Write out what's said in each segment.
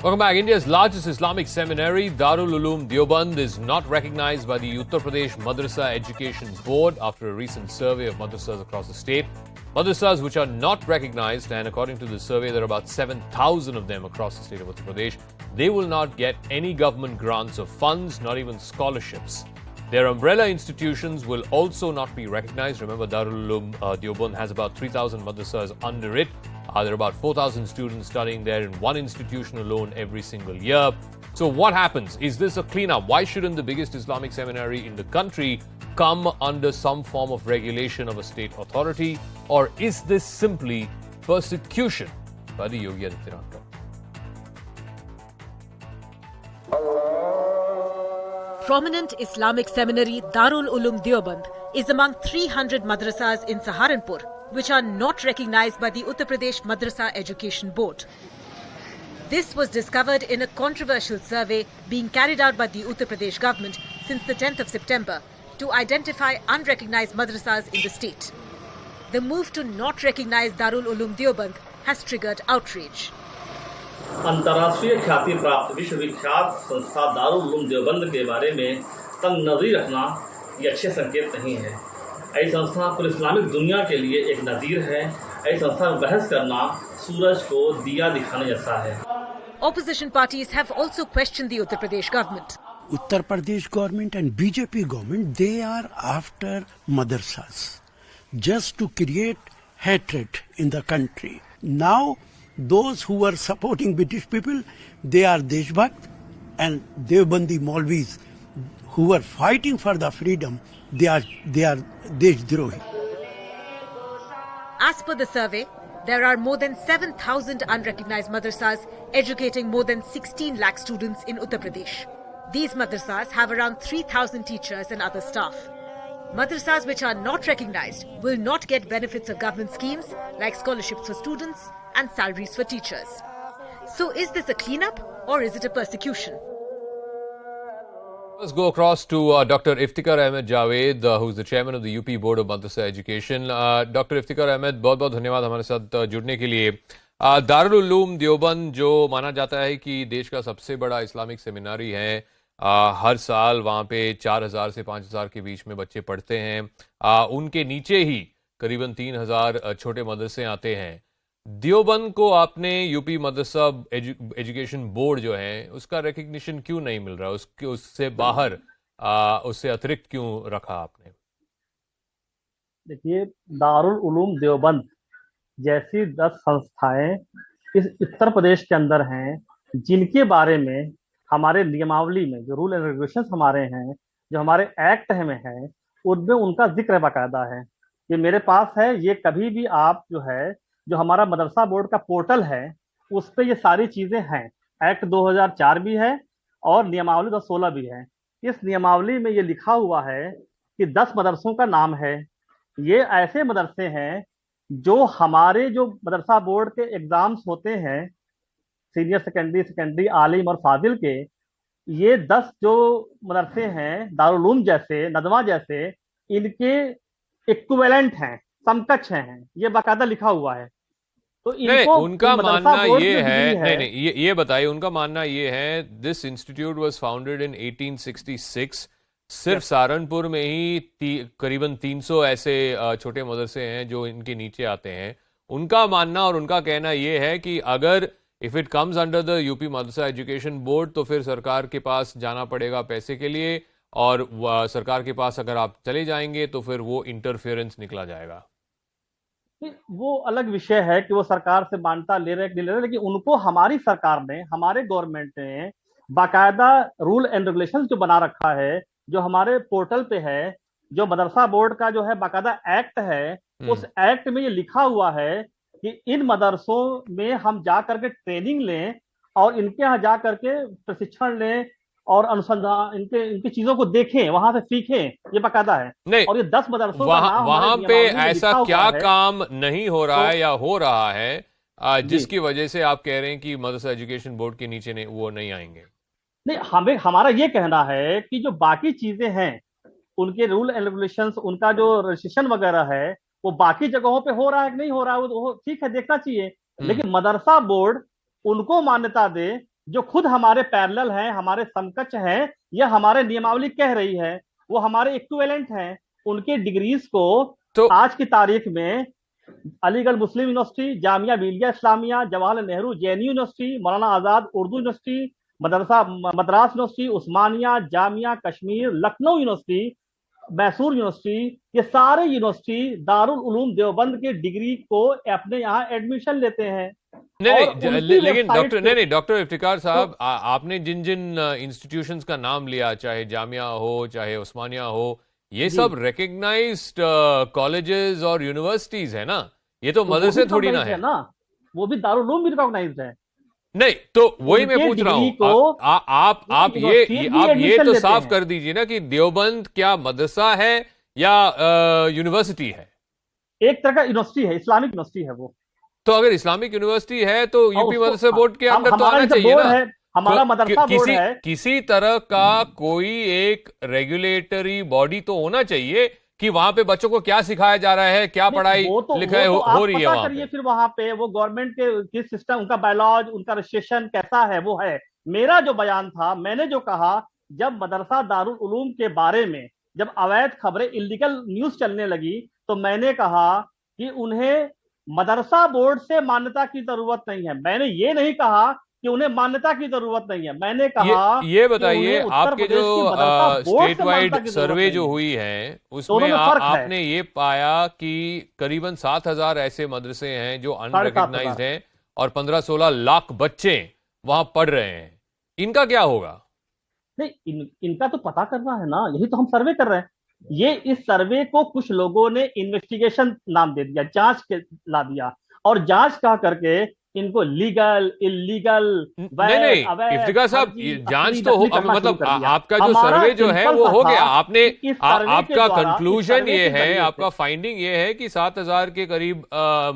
Welcome back. India's largest Islamic seminary, Darul Uloom Deoband, is not recognized by the Uttar Pradesh Madrasa Education Board after a recent survey of madrasas across the state. Madrasas which are not recognized, and according to the survey, there are about 7,000 of them across the state of Uttar Pradesh. They will not get any government grants or funds, not even scholarships. Their umbrella institutions will also not be recognized. Remember, Darul Uloom Deoband has about 3,000 madrasas under it. There are about 4,000 students studying there in one institution alone every single year. So what happens? Is this a cleanup? Why shouldn't the biggest Islamic seminary in the country come under some form of regulation of a state authority? Or is this simply persecution by the Yogi Adityanath? Prominent Islamic seminary Darul Uloom Deoband is among 300 madrasas in Saharanpur, which are not recognized by the Uttar Pradesh Madrasa Education Board. This was discovered in a controversial survey being carried out by the Uttar Pradesh government since the 10th of September to identify unrecognized madrasas in the state. The move to not recognize Darul Uloom Deoband has triggered outrage. अंतर्राष्ट्रीय ख्याति प्राप्त विश्वविख्यात संस्था दारुल उलूम देवबंद के बारे में तंग नजरी रखना ये अच्छे संकेत नहीं है। ऐसी संस्था पूरी इस्लामिक दुनिया के लिए एक नजीर है। ऐसी संस्था में बहस करना सूरज को दिया दिखाने जैसा है। Opposition parties have also questioned the Uttar Pradesh government. Uttar Pradesh government and BJP government, they are after madrasas just to create hatred in the country. Now, those who were supporting British people, they are Deshbhakt, and Deobandi Maulvis who were fighting for the freedom, they are Deshdrohi. As per the survey, there are more than 7,000 unrecognized madrasas educating more than 16 lakh students in Uttar Pradesh. These madrasas have around 3,000 teachers and other staff. Madrasas which are not recognized will not get benefits of government schemes like scholarships for students and salaries for teachers. So is this a cleanup or is it a persecution? Let's go across to Dr. Iftikhar Ahmed Javed, who's the chairman of the UP Board of Madrasa Education. Dr. Iftikhar Ahmed, बहुत-बहुत धन्यवाद हमारे साथ जुड़ने के लिए। दारुल उलूम देवबंद जो माना जाता है कि देश का सबसे बड़ा इस्लामिक सेमिनारी है, हर साल वहाँ पे 4,000 से 5,000 के बीच में बच्चे पढ़ते हैं। उनके नीचे ही करीबन 3,000 छोटे मदरसे आते हैं। देवबंद को आपने यूपी मदरसा एजुकेशन बोर्ड जो है उसका रिकग्निशन क्यों नहीं मिल रहा? उससे बाहर उससे अतिरिक्त क्यों रखा आपने? देखिए, दारुल उलूम देवबंद जैसी 10 संस्थाएं इस उत्तर प्रदेश के अंदर हैं, जिनके बारे में हमारे नियमावली में जो रूल एंड रेगुलेशंस हमारे हैं, जो हमारे एक्ट में है, उनमें उनका जिक्र बाकायदा है। ये मेरे पास है। ये कभी भी आप जो हमारा मदरसा बोर्ड का पोर्टल है, उस पे ये सारी चीजें हैं। एक्ट 2004 भी है और नियमावली 2016 भी है। इस नियमावली में ये लिखा हुआ है कि 10 मदरसों का नाम है। ये ऐसे मदरसे हैं जो हमारे जो मदरसा बोर्ड के एग्जाम्स होते हैं, सीनियर सेकेंडरी, आलिम और फाजिल के, ये 10 जो मदरसे हैं दारुल उलूम जैसे, नदवा जैसे, इनके इक्विवेलेंट हैं, समकक्ष हैं। ये बाकायदा लिखा हुआ है। तो इनको उनका मानना ये है, नहीं ये बताइए, उनका मानना ये है, this institute was founded in 1866। सिर्फ सहारनपुर में ही करीबन 300 ऐसे छोटे मदरसे हैं जो इनके नीचे आते हैं। उनका मानना और उनका कहना ये है कि अगर if it comes under the UP Madrasa education board तो फिर सरकार के पास जाना पड़ेगा पैसे के लिए, और सरकार के पास अगर आप चले जाएंगे तो फिर वो इंटरफेरेंस निकला जाएगा। वो अलग विषय है कि वो सरकार से मान्यता ले रहे, लेकिन उनको हमारी सरकार ने, हमारे गवर्नमेंट ने बाकायदा रूल एंड रेगुलेशंस जो बना रखा है, जो हमारे पोर्टल पे है, जो मदरसा बोर्ड का जो है बाकायदा एक्ट है, उस एक्ट में ये लिखा हुआ है कि इन मदरसों में हम जा करके ट्रेनिंग लें और इनके यहाँ जा करके प्रशिक्षण लें और अनुसंधान इनकी चीजों को देखें, वहां से सीखें। ये बाकायदा है। नहीं, और ये 10 मदरसों वहां पे ऐसा क्या काम नहीं हो रहा है या हो रहा है जिसकी वजह से आप कह रहे हैं कि मदरसा एजुकेशन बोर्ड के नीचे वो नहीं आएंगे? नहीं, हमारा ये कहना है कि जो बाकी चीजें हैं, उनके रूल एंड रेगुलेशंस, उनका जो रजिस्ट्रेशन वगैरह है, वो बाकी जगहों पे हो रहा है कि नहीं हो रहा है, वो ठीक है, देखना चाहिए। लेकिन मदरसा बोर्ड उनको मान्यता दे जो खुद हमारे पैरेलल हैं, हमारे समकक्ष हैं, या हमारे नियमावली कह रही है, वो हमारे इक्विवेलेंट हैं, उनके डिग्रीज को तो आज की तारीख में अलीगढ़ मुस्लिम university, Jamia Millia Islamia, Jawaharlal Nehru JNU university, Maulana Azad Urdu university, मदरसा मद्रास यूनिवर्सिटी, उस्मानिया, जामिया कश्मीर, लखनऊ यूनिवर्सिटी, मैसूर यूनिवर्सिटी, ये सारे यूनिवर्सिटी दारुल उलूम देवबंद के डिग्री को अपने यहाँ एडमिशन लेते हैं। लेकिन डॉक्टर इफ्तिकार साहब, आपने जिन जिन इंस्टीट्यूशंस का नाम लिया, चाहे जामिया हो चाहे उस्मानिया हो, ये सब रिकग्नाइज्ड कॉलेजेस और यूनिवर्सिटीज है ना, ये तो मदरसे थोड़ी ना है ना, वो भी दारुल उलूम भी रिकॉग्नाइज्ड है। नहीं, तो वही मैं पूछ रहा हूँ, आप ये तो साफ कर दीजिए ना कि देवबंद क्या मदरसा है या यूनिवर्सिटी है? एक तरह का यूनिवर्सिटी है, इस्लामिक यूनिवर्सिटी है वो। तो अगर इस्लामिक यूनिवर्सिटी है तो यूपी मदरसा बोर्ड के अंदर तो आना चाहिए ना। हमारा मदरसा बोर्ड है, किसी तरह का कोई एक रेगुलेटरी बॉडी तो होना चाहिए कि वहां पे बच्चों को क्या सिखाया जा रहा है, क्या पढ़ाई लिखाई हो रही है वहां पे। फिर वहां पे वो गवर्नमेंट के सिस्टम, उनका बायोलॉज, उनका रजिस्ट्रेशन कैसा है वो है। मेरा जो बयान था, मैंने जो कहा, जब मदरसा दारुल उलूम के बारे में जब अवैध खबरें, इलीगल न्यूज चलने लगी, तो मैंने कहा कि उन्हें मदरसा बोर्ड से मान्यता की जरूरत नहीं है। मैंने ये नहीं कहा कि उन्हें मान्यता की जरूरत नहीं है, मैंने कहा ये बताइए, आपके जो स्टेट वाइड सर्वे जो हुई है उसमें आपने ये पाया कि करीबन 7,000 ऐसे मदरसे हैं जो अनरिकग्नाइज्ड हैं और 15-16 लाख बच्चे वहां पढ़ रहे हैं। इनका क्या होगा? नहीं, इनका तो पता करना है ना, यही तो हम सर्वे कर रहे हैं। ये इस सर्वे को कुछ लोगों ने इन्वेस्टिगेशन नाम दे दिया, जांच के ला दिया, और जांच कह करके इनको लीगल, इलीगल, नहीं इफ्तिकार साहब, जांच तो हो, मतलब आपका जो सर्वे जो है वो हो गया। आपने आपका कंक्लूजन ये है, आपका फाइंडिंग ये है कि 7,000 के करीब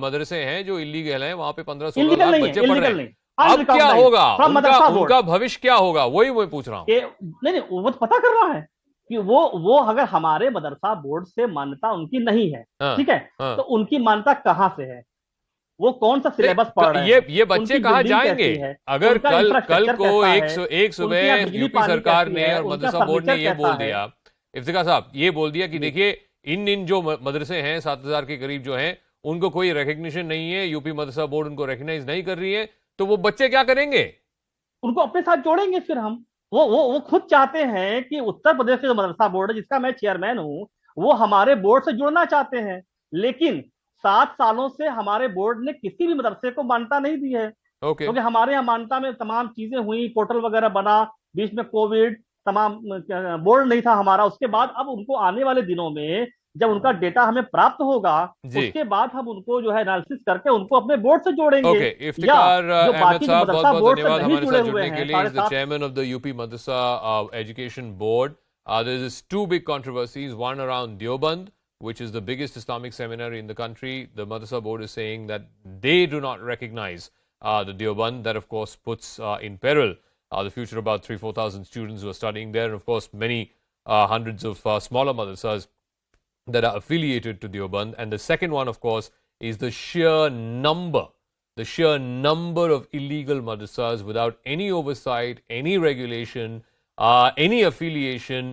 मदरसे हैं जो इलीगल हैं, वहां पे 15-16 लाख बच्चे पढ़ रहे हैं। अब क्या होगा, उनका भविष्य क्या होगा, वही मैं पूछ रहा हूँ। नहीं, वो तो पता कर रहा है कि वो अगर हमारे मदरसा बोर्ड से मान्यता उनकी नहीं है, ठीक है, तो उनकी मान्यता कहां से है, वो कौन सा सिलेबस पढ़ रहे हैं, ये बच्चे कहाँ जाएंगे? अगर कल को एक सुबह यूपी सरकार ने और मदरसा बोर्ड ने ये बोल दिया, इफ्तिकार साहब ये बोल दिया कि देखिए इन जो मदरसे हैं 7,000 के करीब जो हैं, उनको कोई रिकग्निशन नहीं है, यूपी मदरसा बोर्ड उनको रिकग्नाइज नहीं कर रही है, तो वो बच्चे क्या करेंगे? उनको अपने साथ जोड़ेंगे फिर हम। वो खुद चाहते हैं कि उत्तर प्रदेश के जो मदरसा बोर्ड है, जिसका मैं चेयरमैन हूं, वो हमारे बोर्ड से जुड़ना चाहते हैं, लेकिन 7 सालों से हमारे बोर्ड ने किसी भी मदरसे को मान्यता नहीं दी है। क्योंकि हमारे यहाँ मान्यता में तमाम चीजें हुई, पोर्टल वगैरह बना, बीच में कोविड, तमाम बोर्ड नहीं था हमारा। उसके बाद अब उनको आने वाले दिनों में जब उनका डेटा हमें प्राप्त होगा, उसके बाद हम उनको जो है एनालिसिस करके उनको अपने बोर्ड से जोड़ेंगे। इफ्तिकार अहमद साहब, बहुत बहुत धन्यवाद हमारे साथ जुड़ने के लिए। Is the chairman of the UP Madrasa education board. There is two big controversies, one around Deoband, which is the biggest Islamic seminary in the country. The Madrasa board is saying that they do not recognize the Deoband. That, of course, puts in peril the future of about 3,000-4,000 students who are studying there. And, of course, many hundreds of smaller madrasas that are affiliated to Deoband. And the second one, of course, is the sheer number of illegal madrasas without any oversight, any regulation, any affiliation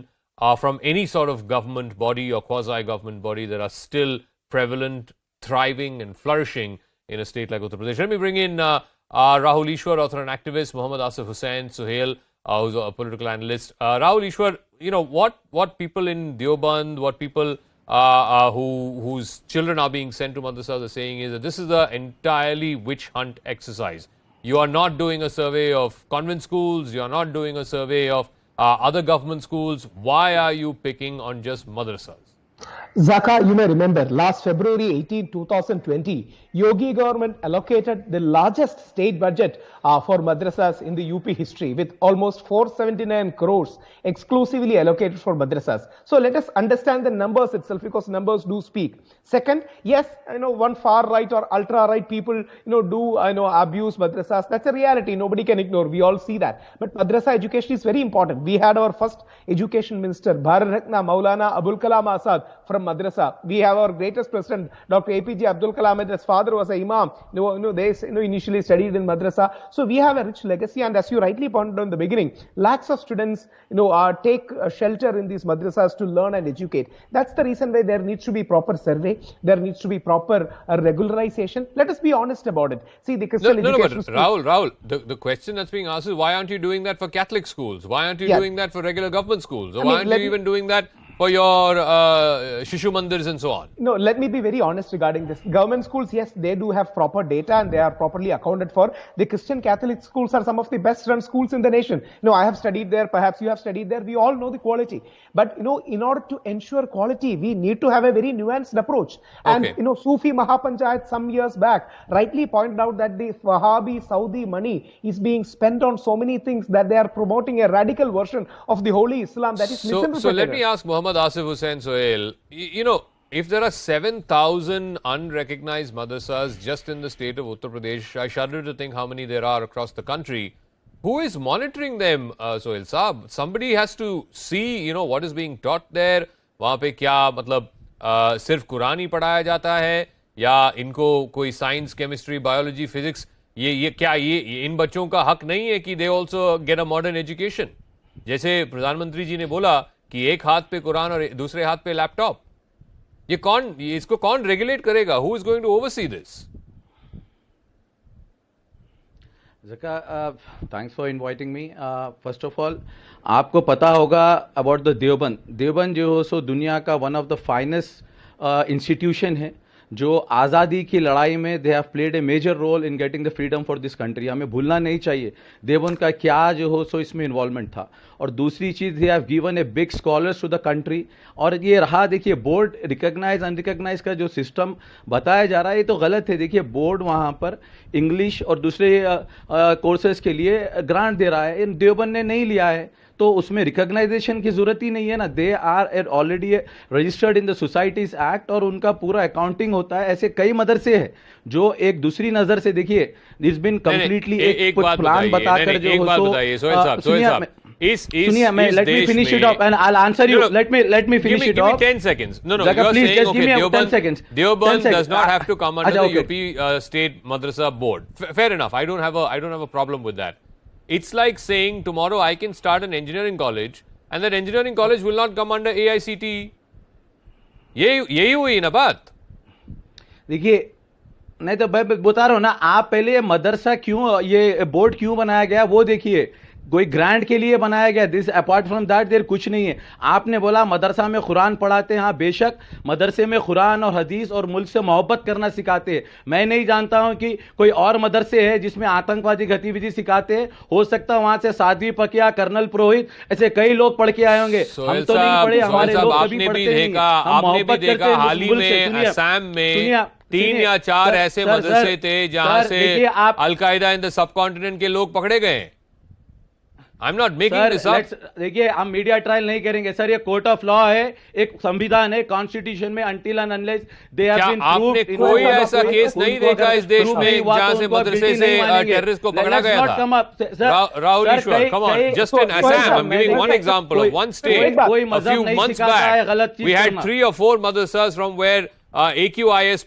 from any sort of government body or quasi-government body that are still prevalent, thriving and flourishing in a state like Uttar Pradesh. Let me bring in Rahul Ishwar, author and activist, Mohammad Asif Hussain Suhail, who's a political analyst. Rahul Ishwar, you know, what people in Deoband, what people whose children are being sent to madrasas are saying is that this is an entirely witch hunt exercise. You are not doing a survey of convent schools, you are not doing a survey of other government schools. Why are you picking on just madrasas? Zaka, you may remember, last February 18, 2020, Yogi government allocated the largest state budget for madrasas in the UP history, with almost 479 crores exclusively allocated for madrasas. So let us understand the numbers itself, because numbers do speak. Second, yes, one far right or ultra right people, do, abuse madrasas. That's a reality. Nobody can ignore. We all see that. But madrasa education is very important. We had our first education minister, Bharat Ratna Maulana Abul Kalam Azad, from from madrasa. We have our greatest president, Dr. APJ Abdul Kalam. His father was an imam. They initially studied in madrasa. So we have a rich legacy, and as you rightly pointed out in the beginning, lakhs of students, take shelter in these madrasas to learn and educate. That's the reason why there needs to be proper survey. There needs to be proper regularization. Let us be honest about it. See, the Christian education. No, but Rahul, the question that's being asked is, why aren't you doing that for Catholic schools? Why aren't you doing that for regular government schools? Or why aren't you even doing that for your Shishu Mandirs and so on? No, let me be very honest regarding this. Government schools, yes, they do have proper data and they are properly accounted for. The Christian Catholic schools are some of the best run schools in the nation. I have studied there, perhaps you have studied there. We all know the quality. But, in order to ensure quality, we need to have a very nuanced approach. And, Sufi Mahapanchayat some years back rightly pointed out that the Wahhabi Saudi money is being spent on so many things that they are promoting a radical version of the Holy Islam that is misinterpreted. So let me ask Muhammad Asif Hussain Sohail, if there are 7,000 unrecognized madrasas just in the state of Uttar Pradesh, I shudder to think how many there are across the country. Who is monitoring them, Sohail Saab? Somebody has to see, what is being taught there. वहाँ पे क्या मतलब सिर्फ कुरान ही पढ़ाया जाता है या इनको कोई साइंस, केमिस्ट्री, बायोलॉजी, फिजिक्स ये क्या ये इन बच्चों का हक नहीं है कि they also get a modern education? जैसे प्रधानमंत्री जी ने बोला कि एक हाथ पे कुरान और दूसरे हाथ पे लैपटॉप, इसको कौन रेगुलेट करेगा? Who is going to oversee this? Zaka, thanks for inviting me. First of all, आपको पता होगा about the देवबंद जो हो सो दुनिया का one of the finest institution है जो आज़ादी की लड़ाई में they have played a major role in getting the freedom for this country. हमें भूलना नहीं चाहिए देवबंद का क्या जो हो सो इसमें इन्वॉल्वमेंट था. और दूसरी चीज़ they have given a big scholars to the country. और ये रहा देखिए बोर्ड रिकग्नाइज अनरिकग्नाइज का जो सिस्टम बताया जा रहा है ये तो गलत है. देखिए बोर्ड वहाँ पर इंग्लिश और दूसरे कोर्सेज के लिए ग्रांट दे रहा है, इन देवबंद ने नहीं लिया है तो उसमें रिकॉग्नाइजेशन की जरूरत ही नहीं है ना. They are already registered in the societies act और उनका पूरा अकाउंटिंग होता है. ऐसे कई मदरसे हैं जो एक दूसरी नजर से देखिए इट्स बीन कंप्लीटली एक प्लान बताकर जो सुनिए मैं let me finish it of and I will answer you. Let me finish it of. 10 seconds. No, you are please saying just give me 10 seconds. Deoband does not have to come under the UP state madrasa board. Fair enough. I don't have a problem with that. It's like saying tomorrow I can start an engineering college and that engineering college will not come under AICTE. यही हुई ना बात. देखिए नहीं तो मैं बता रहा हूं ना, आप पहले मदरसा क्यों ये बोर्ड क्यों बनाया गया वो देखिए. कोई ग्रांट के लिए बनाया गया. This apart from that there कुछ नहीं है. आपने बोला मदरसा में कुरान पढ़ाते हैं. हाँ बेशक मदरसे में कुरान और हदीस और मुल्क से मोहब्बत करना सिखाते हैं. मैं नहीं जानता हूं कि कोई और मदरसे है जिसमें आतंकवादी गतिविधि सिखाते हैं. हो सकता है वहां से साध्वी पकिया, कर्नल पुरोहित ऐसे कई लोग पढ़ के आए होंगे. हम तो नहीं पढ़े, हमारे लोग कभी पढ़ते नहीं. हम मोहब्बत करते हैं मुल्क से. असम में 3 या 4 ऐसे मदरसे थे जहां से अलकायदा इन द सबकॉन्टिनेंट के लोग पकड़े गए. I'm not making this up. देखिए हम मीडिया ट्रायल नहीं करेंगे सर. ये कोर्ट ऑफ लॉ है, एक संविधान है, कॉन्स्टिट्यूशन में until and unless they have been proved. आपने कोई ऐसा केस नहीं देखा इस देश में जहां से मदरसे से टेररिस्ट को पकड़ा गया था? राहुल ईश्वर, come on, just in Assam, I'm giving one example of one state. A few months back, we had 3 or 4 madrasas from where AQIS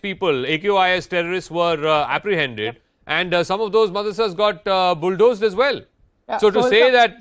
terrorists were apprehended, and some of those madrasas got bulldozed as well. Yeah, so to say that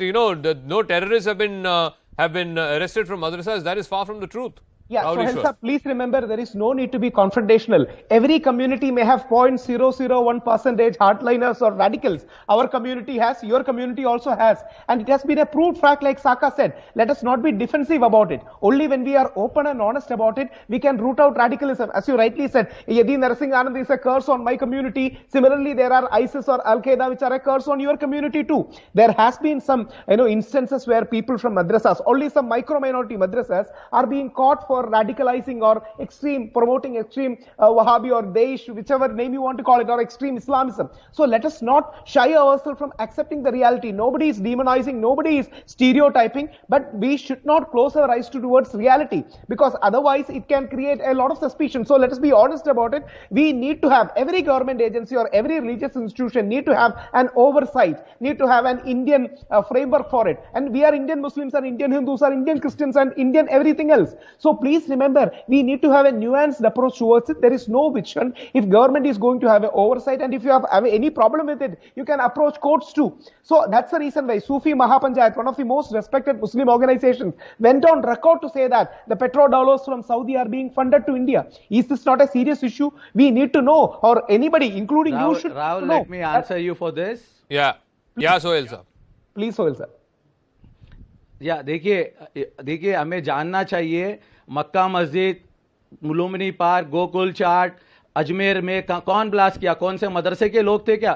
no terrorists have been arrested from madrasas, that is far from the truth. Yeah, so please remember there is no need to be confrontational. Every community may have 0.001% hardliners or radicals. Our community has, your community also has. And it has been a proved fact, like Saka said. Let us not be defensive about it. Only when we are open and honest about it, we can root out radicalism. As you rightly said, Yadi Narsingh Anand is a curse on my community. Similarly, there are ISIS or Al-Qaeda which are a curse on your community too. There has been some instances where people from madrasas, only some micro-minority madrasas, are being caught for radicalizing or promoting extreme Wahhabi or Daesh, whichever name you want to call it, or extreme Islamism. So let us not shy ourselves from accepting the reality. Nobody is demonizing, nobody is stereotyping, but we should not close our eyes towards reality, because otherwise it can create a lot of suspicion. So let us be honest about it. We need to have, every government agency or every religious institution need to have an oversight, need to have an Indian framework for it. And we are Indian Muslims and Indian Hindus, are Indian Christians and Indian everything else. So please remember, we need to have a nuanced approach towards it. There is no vision. If government is going to have an oversight, and if you have any problem with it, you can approach courts too. So that's the reason why Sufi Mahapanchayat, one of the most respected Muslim organizations, went on record to say that the petrodollars from Saudi are being funded to India. Is this not a serious issue? We need to know, or anybody, including you, should Rahul, know. let me answer you for this. Yeah, Sohail sir. Please, Sohail sir. या देखिए हमें जानना चाहिए मक्का मस्जिद, मुलुम्नी park, Gokul चाट, अजमेर में कौन blast किया? कौन से मदरसे के लोग थे क्या?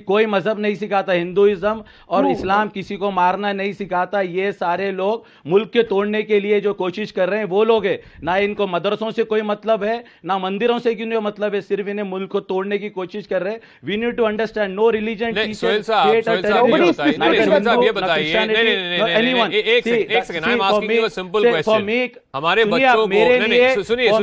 कोई मजहब नहीं सिखाता, हिंदुइज्म और इस्लाम किसी को मारना नहीं सिखाता। ये सारे लोग मुल्क के तोड़ने के लिए जो कोशिश कर रहे हैं वो लोग हैं। ना इनको मदरसों से कोई मतलब है, ना मंदिरों से क्यों मतलब है, सिर्फ इन्हें मुल्क को तोड़ने की कोशिश कर रहे हैं। We need to understand, no religion Sohail sahab ये बताइए, एक second, I am asking you a simple question. हमारे बच्चों को सुनिए,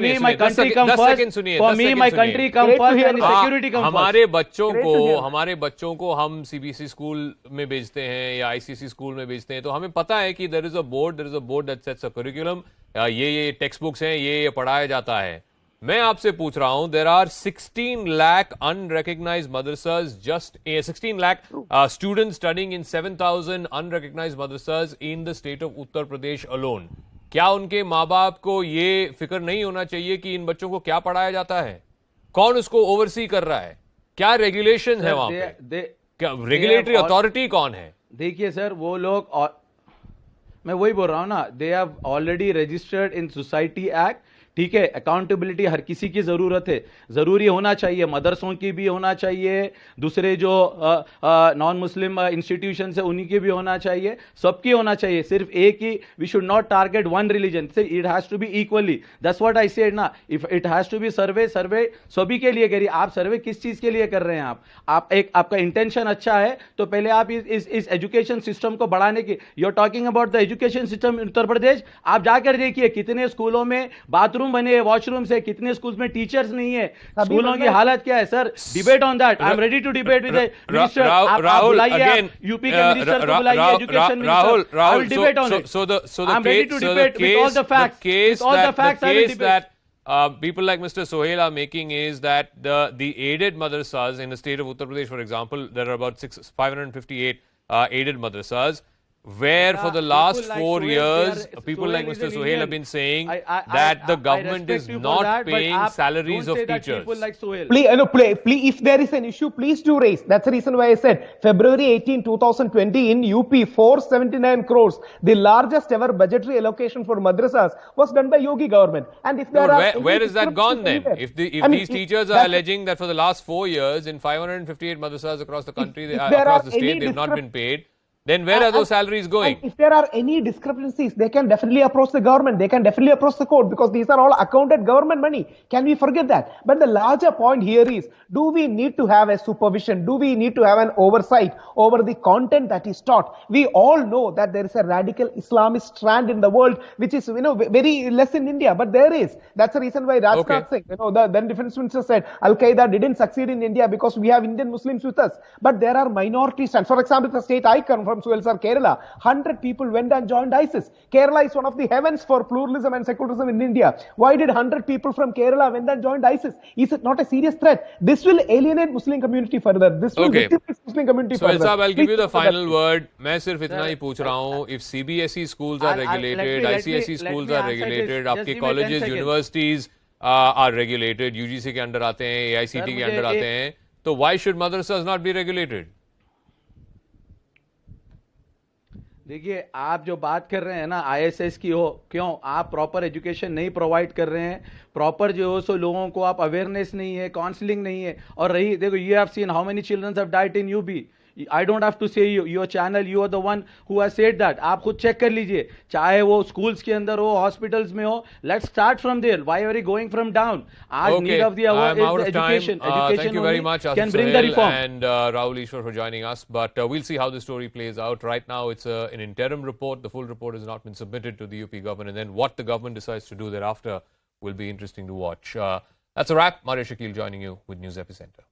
हमारे बच्चों को हम सीबीएसई स्कूल में भेजते हैं या आईसीएसई स्कूल में भेजते हैं, तो हमें पता है कि there is a board that sets a curriculum, ये टेक्स्ट बुक्स हैं, ये पढ़ाया जाता है। मैं आपसे पूछ रहा हूं, there are 16 lakh unrecognised madrasas, just 16 lakh students studying in 7,000 unrecognised madrasas in the state of Uttar Pradesh alone. क्या उनके माँ बाप को ये फिक्र नहीं होना चाहिए कि इन बच्चों को क्या पढ़ाया जाता है, कौन उसको ओवरसी कर रहा है, क्या रेगुलेशन है वहां पे, क्या रेगुलेटरी अथॉरिटी कौन है? देखिए सर, वो लोग, और मैं वही बोल रहा हूं ना, they have already registered in society act. ठीक है, अकाउंटेबिलिटी हर किसी की जरूरत है, जरूरी होना चाहिए, मदरसों की भी होना चाहिए, दूसरे जो नॉन मुस्लिम इंस्टीट्यूशन है उन्हीं की भी होना चाहिए, सबकी होना चाहिए। सिर्फ एक ही, we should not target one religion, it has to be equally. That's what I said ना, if it has to be survey सभी के लिए करिए। आप सर्वे किस चीज के लिए कर रहे हैं? आपका इंटेंशन अच्छा है तो पहले आप इस एजुकेशन सिस्टम को बढ़ाने की, you are talking about the education system in Uttar Pradesh. आप जाकर देखिए कितने स्कूलों में बाथरूम बने, वॉशरूम से, कितने स्कूल्स में टीचर्स नहीं है, स्कूलों की हालत क्या है? Sir, debate on that, I am ready to debate with minister. आप बुलाइए यूपी के मिनिस्टर को, बुलाइए education minister, I will debate on it. I am ready to debate with all the facts, with all the facts I will debate. People like Mr. Sohail are making is that the aided madrasas in the state of Uttar Pradesh, for example, there are about 558 aided madrasas, where for the last 4 years, people like Mr. Sohail have been saying that the government is not paying salaries of teachers. Please, if there is an issue, please do raise. That's the reason why I said February 18, 2020 in UP, 479 crores, the largest ever budgetary allocation for madrasas was done by Yogi government. And if there where is that gone then? If these teachers are alleging that for the last 4 years in 558 madrasas across the country, across the state, they've not been paid, then where are those salaries going? If there are any discrepancies, they can definitely approach the government. They can definitely approach the court, because these are all accounted government money. Can we forget that? But the larger point here is, do we need to have a supervision? Do we need to have an oversight over the content that is taught? We all know that there is a radical Islamist strand in the world, which is, very less in India, but there is. That's the reason why Rajnath Singh, the then defense minister, said Al-Qaeda didn't succeed in India because we have Indian Muslims with us. But there are minority strands. For example, the state I come from, Suhail sir, Kerala, 100 people went and joined ISIS. Kerala is one of the heavens for pluralism and secularism in India. Why did 100 people from Kerala went and joined ISIS? Is it not a serious threat? This will alienate Muslim community further. This will victimize Muslim community further. So, I'll give you the final word. मैं सिर्फ इतना ही पूछ रहा हूँ, if CBSE schools are regulated, ICSE schools are regulated, आपके colleges, universities are regulated, UGC के under आते हैं, AICT के अंडर आते हैं, तो why should madrasas not be regulated? देखिए, आप जो बात कर रहे हैं ना आईएसएस की हो, क्यों आप प्रॉपर एजुकेशन नहीं प्रोवाइड कर रहे हैं, प्रॉपर जो हो सो लोगों को आप अवेयरनेस नहीं है, काउंसलिंग नहीं है। और रही, देखो, you have seen how many childrens have died in UP. I don't have to say your channel, you are the one who has said that. आप खुद चेक कर लीजिए, चाहे वो स्कूल्स के अंदर हो, हॉस्पिटल्स में हो। Let's start from there, why are you going from down? आज need of the hour is education. Thank you very much, can bring the reform. And Rahul Ishwar for joining us, but we'll see how the story plays out. Right now it's an interim report. The full report has not been submitted to the UP government, and then what the government decides to do thereafter will be interesting to watch. That's a wrap. Maria Shakil joining you with News Epicenter.